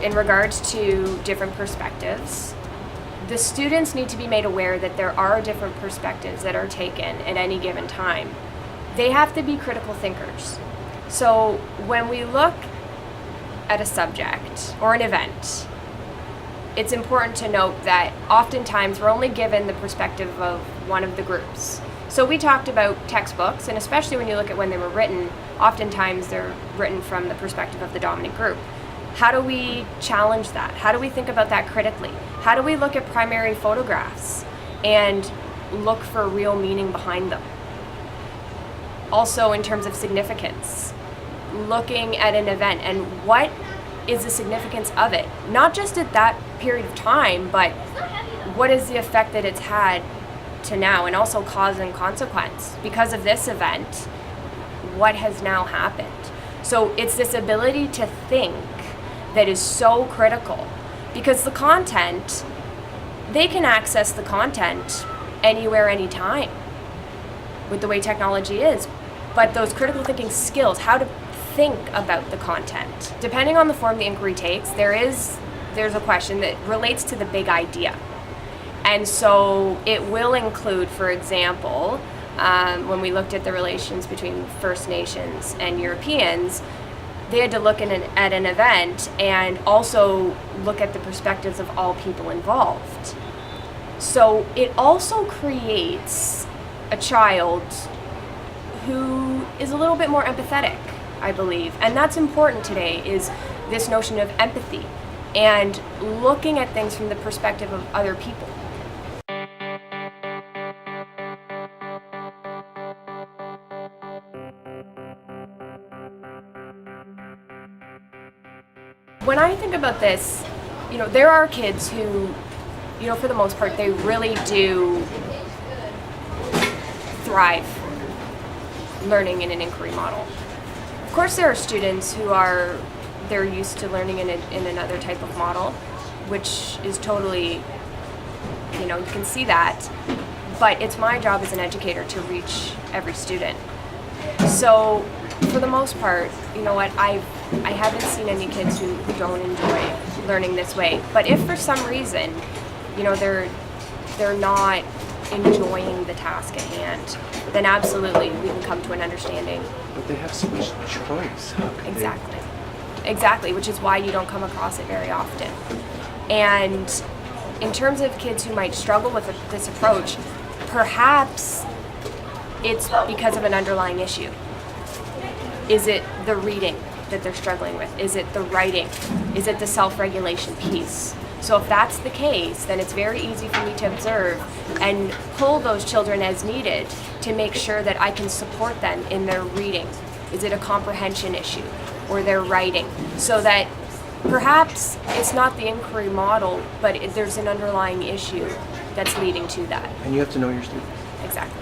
in regards to different perspectives, the students need to be made aware that there are different perspectives that are taken at any given time. They have to be critical thinkers. So when we look at a subject or an event, it's important to note that oftentimes we're only given the perspective of one of the groups. So we talked about textbooks, and especially when you look at when they were written, oftentimes they're written from the perspective of the dominant group. How do we challenge that? How do we think about that critically? How do we look at primary photographs and look for real meaning behind them? Also, in terms of significance, looking at an event and what is the significance of it? Not just at that period of time, but what is the effect that it's had to now, and also cause and consequence. Because of this event, what has now happened? So it's this ability to think that is so critical, because the content, they can access the content anywhere, anytime with the way technology is. But those critical thinking skills, how to think about the content, depending on the form the inquiry takes, there's a question that relates to the big idea. And so it will include, for example, when we looked at the relations between First Nations and Europeans, they had to look at an event and also look at the perspectives of all people involved. So it also creates a child who is a little bit more empathetic, I believe. And that's important today, is this notion of empathy and looking at things from the perspective of other people. When I think about this, there are kids who, for the most part, they really do thrive learning in an inquiry model. Of course, there are students who they're used to learning in another type of model, which is totally, you can see that. But it's my job as an educator to reach every student. So for the most part, I haven't seen any kids who don't enjoy learning this way. But if for some reason, they're not enjoying the task at hand, then absolutely we can come to an understanding. But they have so much choice. How can Exactly, which is why you don't come across it very often. And in terms of kids who might struggle with this approach, perhaps it's because of an underlying issue. Is it the reading that they're struggling with? Is it the writing? Is it the self-regulation piece? So if that's the case, then it's very easy for me to observe and pull those children as needed to make sure that I can support them in their reading. Is it a comprehension issue or their writing? So that perhaps it's not the inquiry model, but there's an underlying issue that's leading to that. And you have to know your students. Exactly.